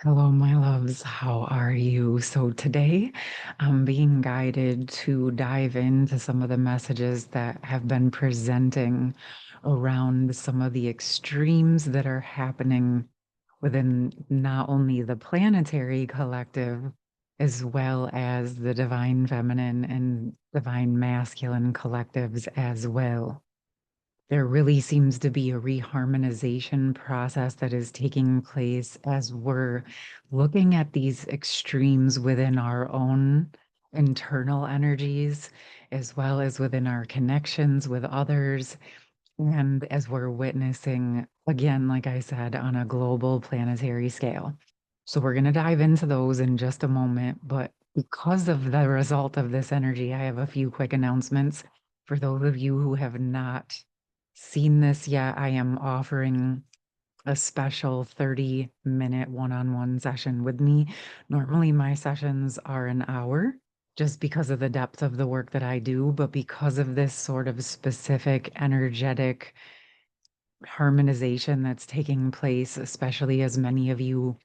Hello, my loves. How are you? So today I'm being guided to dive into some of the messages that have been presenting around some of the extremes that are happening within not only the planetary collective, as well as the divine feminine and divine masculine collectives as well. There really seems to be a reharmonization process that is taking place as we're looking at these extremes within our own internal energies, as well as within our connections with others. And as we're witnessing, again, like I said, on a global planetary scale. So we're going to dive into those in just a moment. But because of the result of this energy, I have a few quick announcements. For those of you who have not seen this yet, I am offering a special 30-minute one-on-one session with me. Normally, my sessions are an hour just because of the depth of the work that I do, but because of this sort of specific energetic harmonization that's taking place, especially as many of you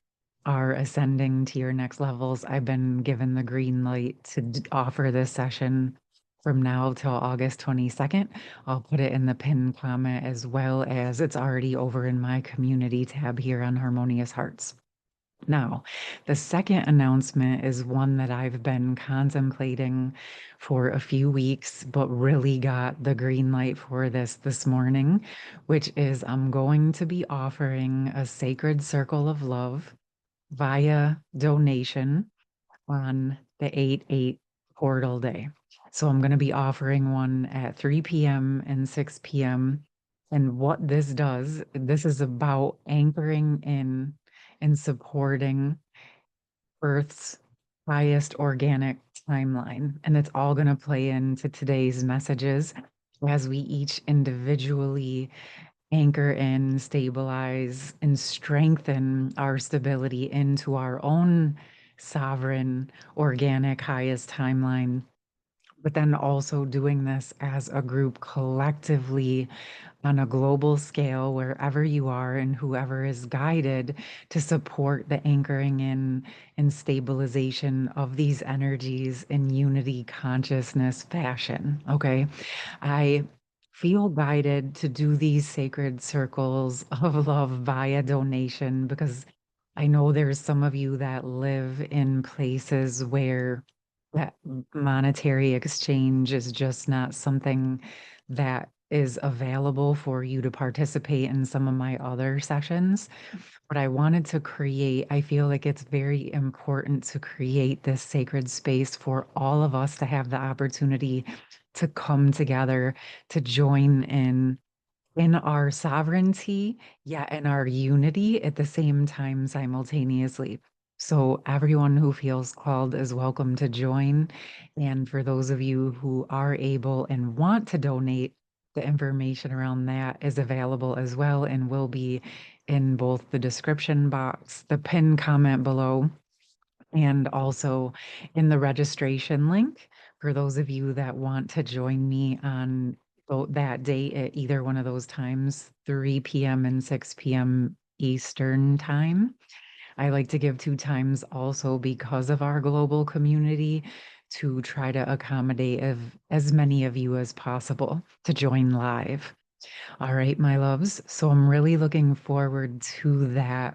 are ascending to your next levels, I've been given the green light to offer this session from now till August 22nd. I'll put it in the pinned comment as well as it's already over in my community tab here on Harmonious Hearts. Now, the second announcement is one that I've been contemplating for a few weeks, but really got the green light for this morning, which is I'm going to be offering a sacred circle of love via donation on the 8/8 portal day. So I'm going to be offering one at 3 p.m. and 6 p.m. And what this does, this is about anchoring in and supporting Earth's highest organic timeline. And it's all going to play into today's messages as we each individually anchor in, stabilize, and strengthen our stability into our own sovereign, organic, highest timeline. But then also doing this as a group collectively on a global scale, wherever you are and whoever is guided to support the anchoring in and stabilization of these energies in unity consciousness fashion. Okay. I feel guided to do these sacred circles of love via donation because I know there's some of you that live in places where that monetary exchange is just not something that is available for you to participate in some of my other sessions. But I wanted to create, I feel like it's very important to create this sacred space for all of us to have the opportunity to come together, to join in our sovereignty, yet in our unity at the same time simultaneously. So everyone who feels called is welcome to join. And for those of you who are able and want to donate, the information around that is available as well and will be in both the description box, the pinned comment below, and also in the registration link for those of you that want to join me on that date at either one of those times, 3 p.m. and 6 p.m. Eastern time. I like to give two times also because of our global community to try to accommodate as many of you as possible to join live. All right, my loves. So I'm really looking forward to that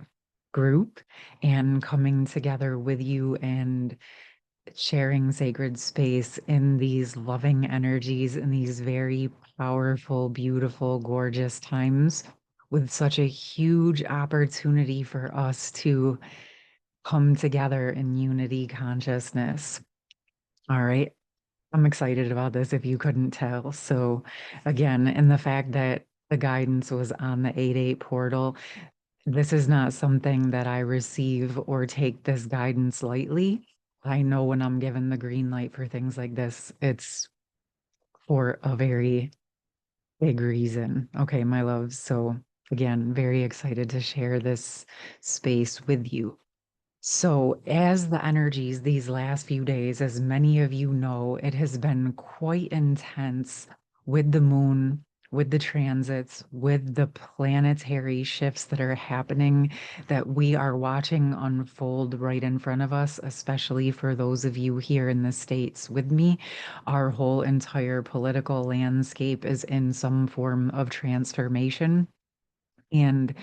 group and coming together with you and sharing sacred space in these loving energies in these very powerful, beautiful, gorgeous times with such a huge opportunity for us to come together in unity consciousness. All right. I'm excited about this if you couldn't tell. So, again, and the fact that the guidance was on the 8/8 portal, this is not something that I receive or take this guidance lightly. I know when I'm given the green light for things like this, it's for a very big reason. Okay, my loves. So, again, very excited to share this space with you. So, as the energies these last few days, as many of you know, it has been quite intense with the moon, with the transits, with the planetary shifts that are happening, that we are watching unfold right in front of us, especially for those of you here in the States with me. Our whole entire political landscape is in some form of transformation. And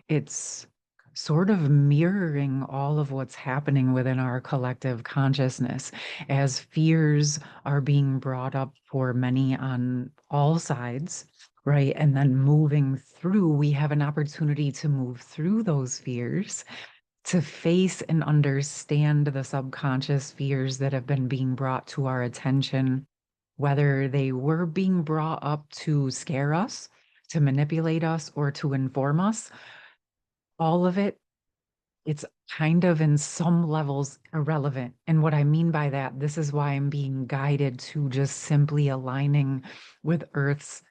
it's sort of mirroring all of what's happening within our collective consciousness as fears are being brought up for many on all sides, right? And then moving through, we have an opportunity to move through those fears, to face and understand the subconscious fears that have been being brought to our attention, whether they were being brought up to scare us, to manipulate us, or to inform us. All of it, it's kind of in some levels irrelevant. And what I mean by that, this is why I'm being guided to just simply aligning with Earth's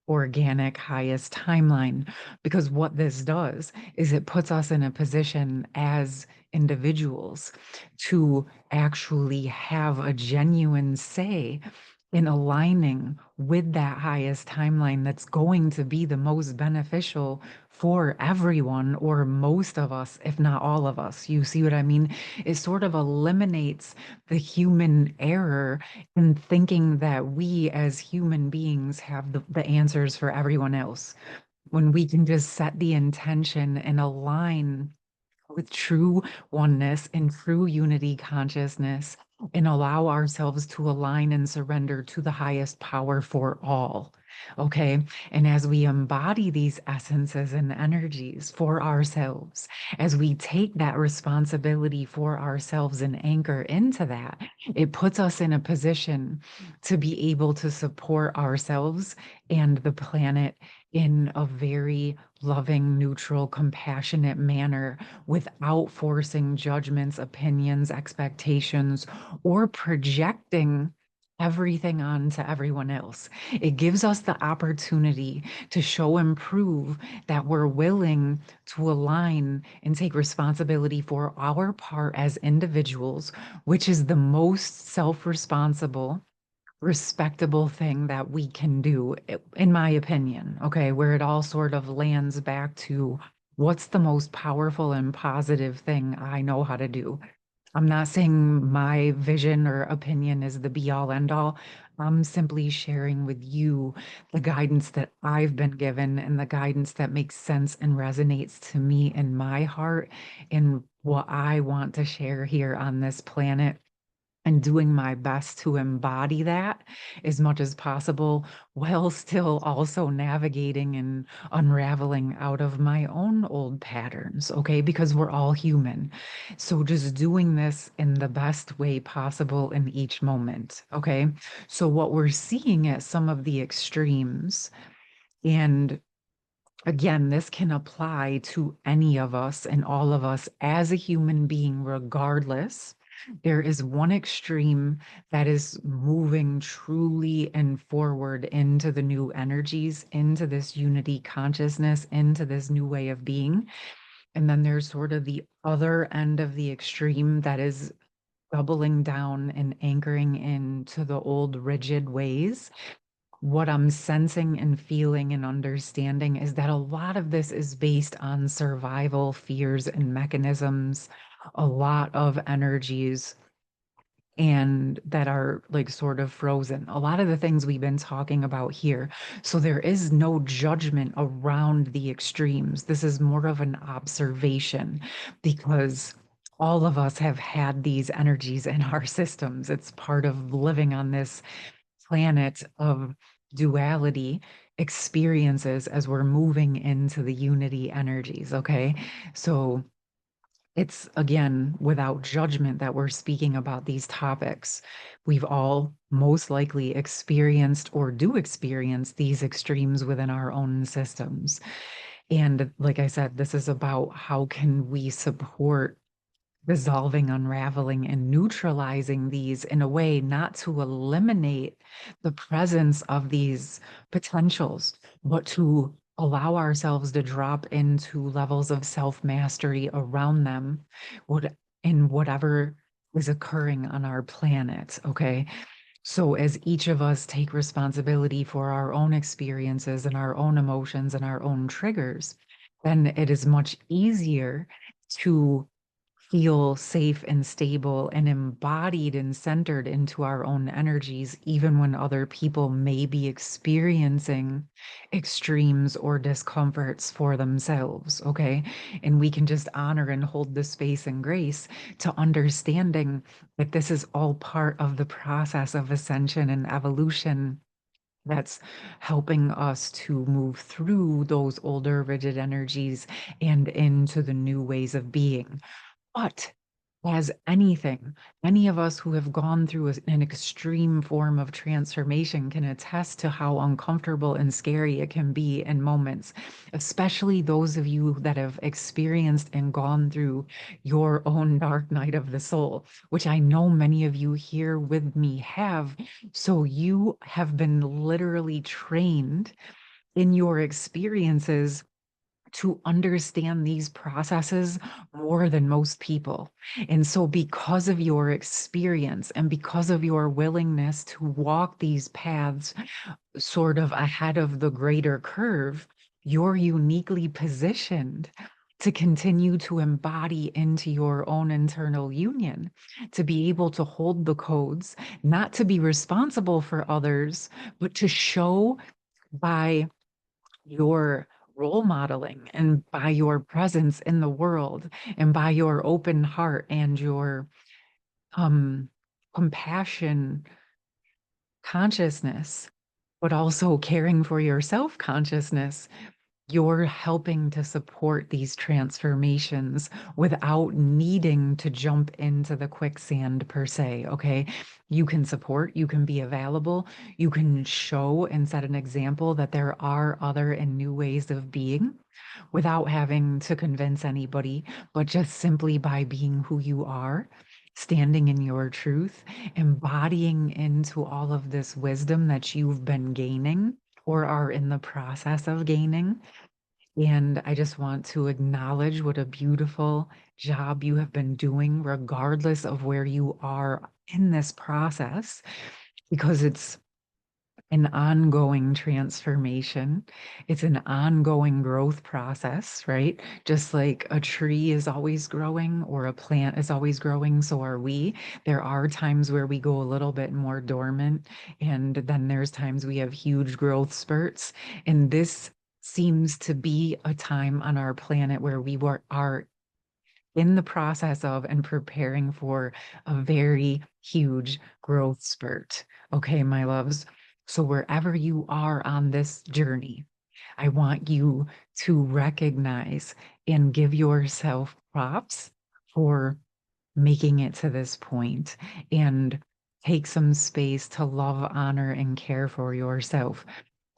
organic highest timeline. Because what this does is it puts us in a position as individuals to actually have a genuine say in aligning with that highest timeline that's going to be the most beneficial for everyone, or most of us, if not all of us. You see what I mean? It sort of eliminates the human error in thinking that we as human beings have the answers for everyone else, when we can just set the intention and align with true oneness and true unity consciousness, and allow ourselves to align and surrender to the highest power for all. Okay. And as we embody these essences and energies for ourselves, as we take that responsibility for ourselves and anchor into that, it puts us in a position to be able to support ourselves and the planet in a very loving, neutral, compassionate manner, without forcing judgments, opinions, expectations, or projecting everything onto everyone else. It gives us the opportunity to show and prove that we're willing to align and take responsibility for our part as individuals, which is the most self-responsible, respectable thing that we can do, in my opinion, okay, where it all sort of lands back to what's the most powerful and positive thing I know how to do. I'm not saying my vision or opinion is the be all end all. I'm simply sharing with you the guidance that I've been given and the guidance that makes sense and resonates to me in my heart, and what I want to share here on this planet, and doing my best to embody that as much as possible, while still also navigating and unraveling out of my own old patterns, okay? Because we're all human. So just doing this in the best way possible in each moment, okay? So what we're seeing at some of the extremes, and again, this can apply to any of us and all of us as a human being, regardless. There is one extreme that is moving truly and forward into the new energies, into this unity consciousness, into this new way of being. And then there's sort of the other end of the extreme that is doubling down and anchoring into the old rigid ways. What I'm sensing and feeling and understanding is that a lot of this is based on survival fears and mechanisms, a lot of energies, and that are like sort of frozen. A lot of the things we've been talking about here. So there is no judgment around the extremes. This is more of an observation, because all of us have had these energies in our systems. It's part of living on this planet of duality experiences as we're moving into the unity energies. Okay. So it's again without judgment that we're speaking about these topics. We've all most likely experienced or do experience these extremes within our own systems. And like I said, this is about how can we support resolving, unraveling, and neutralizing these in a way not to eliminate the presence of these potentials, but to allow ourselves to drop into levels of self-mastery around them, what in whatever is occurring on our planet. Okay. So, as each of us take responsibility for our own experiences and our own emotions and our own triggers, then it is much easier to feel safe and stable and embodied and centered into our own energies, even when other people may be experiencing extremes or discomforts for themselves. Okay. And we can just honor and hold the space and grace to understanding that this is all part of the process of ascension and evolution that's helping us to move through those older rigid energies and into the new ways of being. But as anything, any of us who have gone through an extreme form of transformation can attest to how uncomfortable and scary it can be in moments, especially those of you that have experienced and gone through your own dark night of the soul, which I know many of you here with me have. So you have been literally trained in your experiences to understand these processes more than most people. And so, because of your experience and because of your willingness to walk these paths sort of ahead of the greater curve, you're uniquely positioned to continue to embody into your own internal union, to be able to hold the codes, not to be responsible for others, but to show by your role modeling and by your presence in the world and by your open heart and your um compassion consciousness, but also caring for yourself consciousness, you're helping to support these transformations without needing to jump into the quicksand per se. Okay. You can support, you can be available, you can show and set an example that there are other and new ways of being without having to convince anybody, but just simply by being who you are. Standing in your truth, embodying into all of this wisdom that you've been gaining or are in the process of gaining, and I just want to acknowledge what a beautiful job you have been doing, regardless of where you are in this process, because it's an ongoing transformation. It's an ongoing growth process, right? Just like a tree is always growing or a plant is always growing, so are we. There are times where we go a little bit more dormant, and then there's times we have huge growth spurts. And this seems to be a time on our planet where are in the process of and preparing for a very huge growth spurt. Okay, my loves. So, wherever you are on this journey, I want you to recognize and give yourself props for making it to this point and take some space to love, honor, and care for yourself.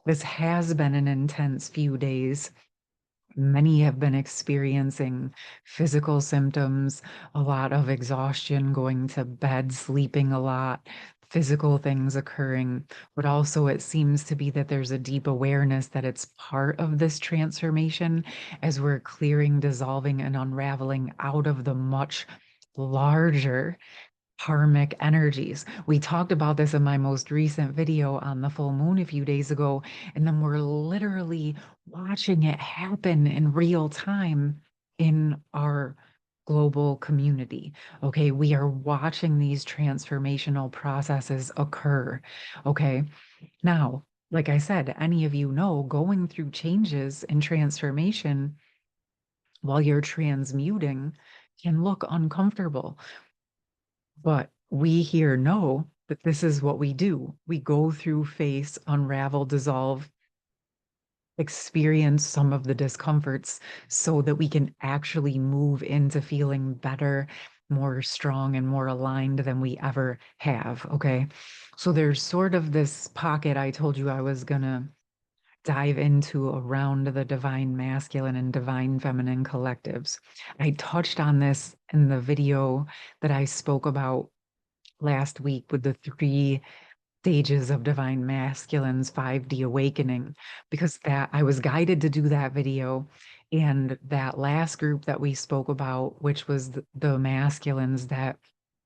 This has been an intense few days. Many have been experiencing physical symptoms, a lot of exhaustion, going to bed, sleeping a lot, physical things occurring. But also, it seems to be that there's a deep awareness that it's part of this transformation as we're clearing, dissolving, and unraveling out of the much larger karmic energies. We talked about this in my most recent video on the full moon a few days ago, and then we're literally watching it happen in real time in our global community. Okay, we are watching these transformational processes occur. Okay, now, like I said, any of you know going through changes and transformation while you're transmuting can look uncomfortable. But we here know that this is what we do. We go through, face, unravel, dissolve, experience some of the discomforts so that we can actually move into feeling better, more strong, and more aligned than we ever have. Okay. So there's sort of this pocket I told you I was going to dive into around the divine masculine and divine feminine collectives. I touched on this in the video that I spoke about last week with the three stages of divine masculine's 5D awakening, because that I was guided to do that video. And that last group that we spoke about, which was the masculines that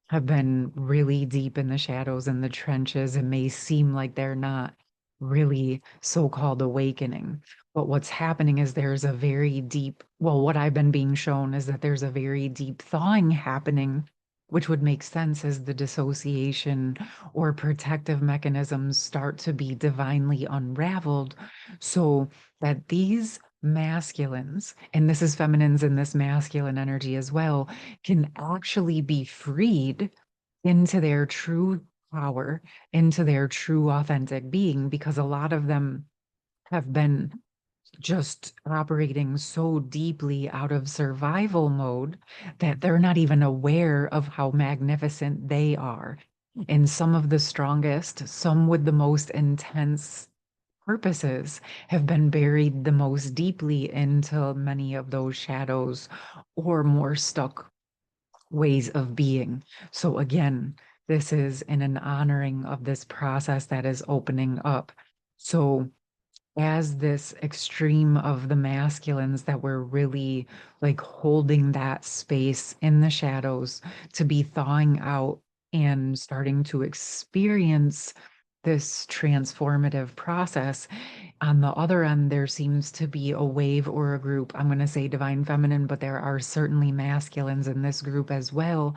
have been really deep in the shadows and the trenches and may seem like they're not really so-called awakening. But what's happening is there's a very deep, well, what I've been being shown is that there's a very deep thawing happening, which would make sense as the dissociation or protective mechanisms start to be divinely unraveled. So that these masculines, and this is feminines in this masculine energy as well, can actually be freed into their true power, into their true authentic being, because a lot of them have been just operating so deeply out of survival mode that they're not even aware of how magnificent they are. And some of the strongest, some with the most intense purposes, have been buried the most deeply into many of those shadows or more stuck ways of being. So again, this is in an honoring of this process that is opening up. So as this extreme of the masculines that were really like holding that space in the shadows to be thawing out and starting to experience this transformative process. On the other end, there seems to be a wave or a group. I'm going to say divine feminine, but there are certainly masculines in this group as well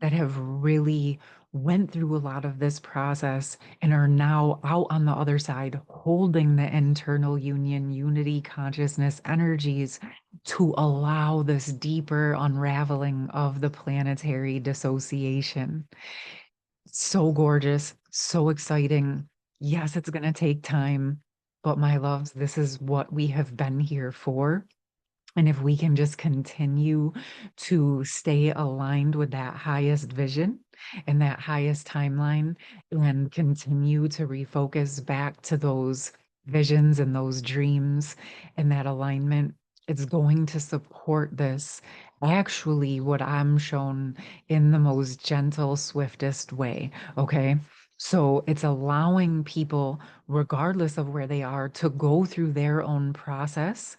that have really went through a lot of this process and are now out on the other side holding the internal union, unity, consciousness energies to allow this deeper unraveling of the planetary dissociation. So gorgeous, so exciting. Yes, it's going to take time, but my loves, this is what we have been here for. And if we can just continue to stay aligned with that highest vision and that highest timeline and continue to refocus back to those visions and those dreams and that alignment, it's going to support this. Actually, what I'm shown in the most gentle, swiftest way. Okay. So it's allowing people, regardless of where they are, to go through their own process,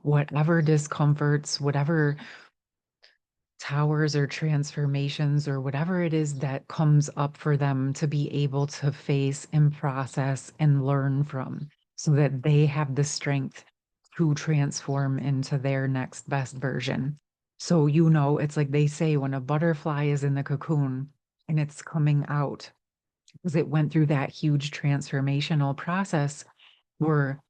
whatever discomforts, whatever towers or transformations or whatever it is that comes up for them to be able to face and process and learn from so that they have the strength to transform into their next best version. So, it's like they say when a butterfly is in the cocoon and it's coming out, because it went through that huge transformational process, were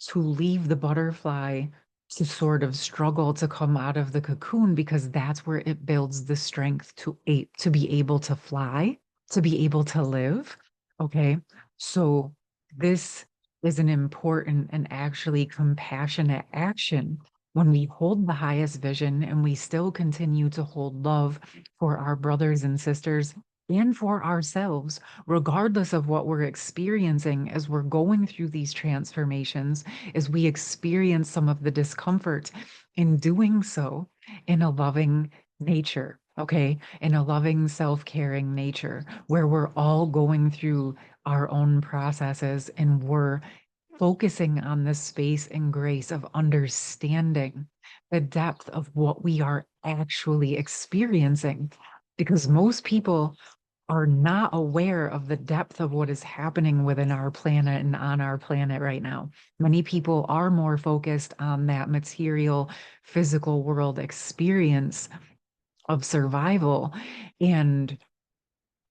to leave the butterfly to sort of struggle to come out of the cocoon because that's where it builds the strength to be able to fly, to be able to live. Okay. So this is an important and actually compassionate action when we hold the highest vision and we still continue to hold love for our brothers and sisters and for ourselves, regardless of what we're experiencing as we're going through these transformations, as we experience some of the discomfort in doing so in a loving nature, okay? In a loving, self-caring nature where we're all going through our own processes and we're focusing on the space and grace of understanding the depth of what we are actually experiencing. Because most people are not aware of the depth of what is happening within our planet and on our planet right now. Many people are more focused on that material, physical world experience of survival and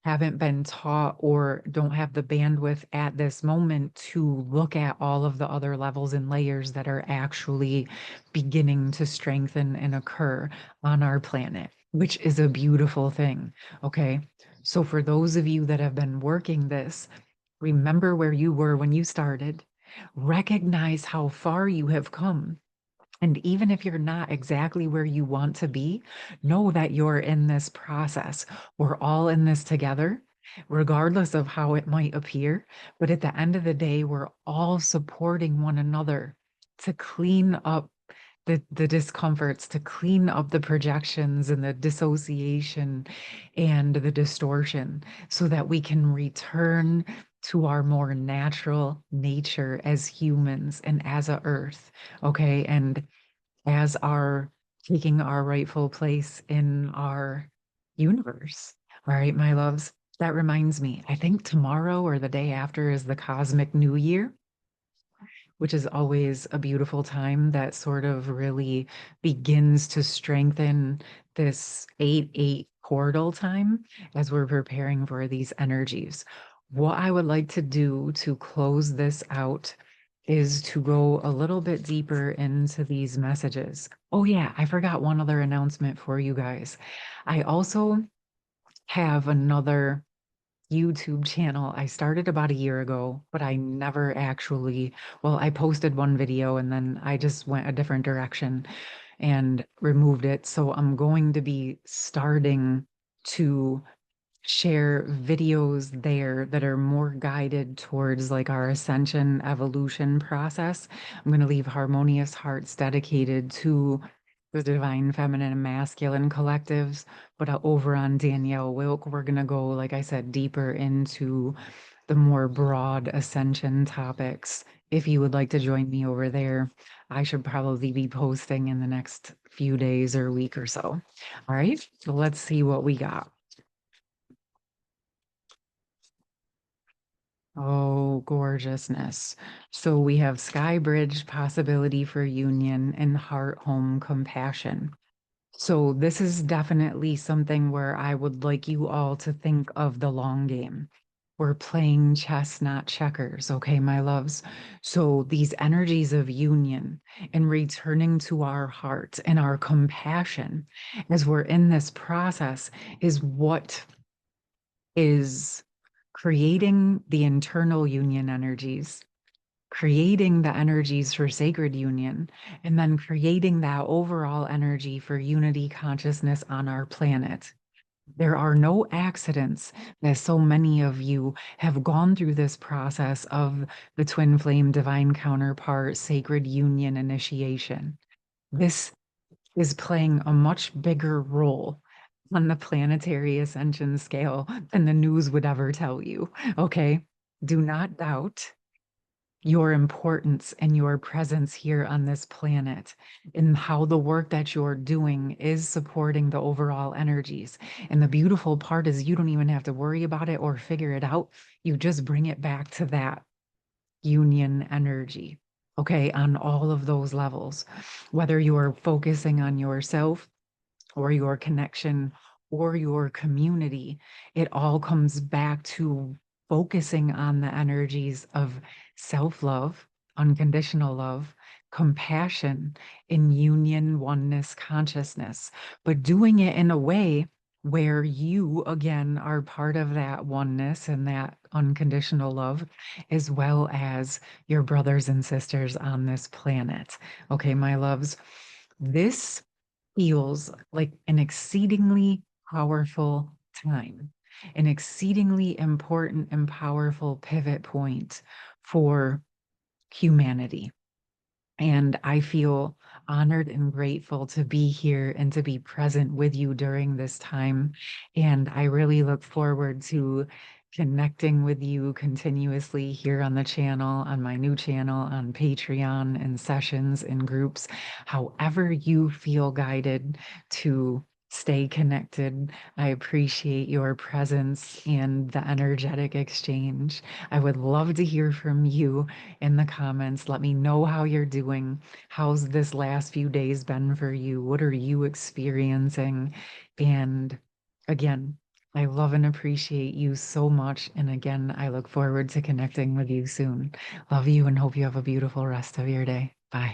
haven't been taught or don't have the bandwidth at this moment to look at all of the other levels and layers that are actually beginning to strengthen and occur on our planet, which is a beautiful thing. Okay. So, for those of you that have been working this, remember where you were when you started, recognize how far you have come. And even if you're not exactly where you want to be, know that you're in this process. We're all in this together, regardless of how it might appear. But at the end of the day, we're all supporting one another to clean up the discomforts, to clean up the projections and the dissociation and the distortion so that we can return to our more natural nature as humans and as a earth. Okay. And as our taking our rightful place in our universe. All right, my loves. That reminds me, I think tomorrow or the day after is the cosmic new year, which is always a beautiful time that sort of really begins to strengthen this 8-8 portal time as we're preparing for these energies. What I would like to do to close this out is to go a little bit deeper into these messages. Oh, yeah, I forgot one other announcement for you guys. I also have another YouTube channel I started about a year ago, but I never actually, well, I posted one video and then I just went a different direction and removed it. So I'm going to be starting to share videos there that are more guided towards like our ascension evolution process. I'm going to leave Harmonious Hearts dedicated to the divine feminine and masculine collectives, but over on Danielle Wilk, we're going to go, like I said, deeper into the more broad ascension topics. If you would like to join me over there, I should probably be posting in the next few days or week or so. All right, so let's see what we got. Oh, gorgeousness. So we have Sky Bridge, possibility for union, and heart home compassion. So this is definitely something where I would like you all to think of the long game. We're playing chess, not checkers, okay, my loves? So these energies of union and returning to our heart and our compassion as we're in this process is what is creating the internal union energies, creating the energies for sacred union, and then creating that overall energy for unity consciousness on our planet. There are no accidents that so many of you have gone through this process of the twin flame divine counterpart sacred union initiation. This is playing a much bigger role on the planetary ascension scale than the news would ever tell you. Okay. Do not doubt your importance and your presence here on this planet and how the work that you're doing is supporting the overall energies. And the beautiful part is you don't even have to worry about it or figure it out. You just bring it back to that union energy. Okay, on all of those levels, whether you're focusing on yourself or your connection or your community, it all comes back to focusing on the energies of self love, unconditional love, compassion, in union, oneness, consciousness, but doing it in a way where you, again, are part of that oneness and that unconditional love, as well as your brothers and sisters on this planet. Okay, my loves, this feels like an exceedingly powerful time, an exceedingly important and powerful pivot point for humanity. And I feel honored and grateful to be here and to be present with you during this time. And I really look forward to connecting with you continuously here on the channel, on my new channel, on Patreon, and sessions and groups, however you feel guided to stay connected. I appreciate your presence and the energetic exchange. I would love to hear from you in the comments. Let me know how you're doing. How's this last few days been for you? What are you experiencing? And again, I love and appreciate you so much. And again, I look forward to connecting with you soon. Love you and hope you have a beautiful rest of your day.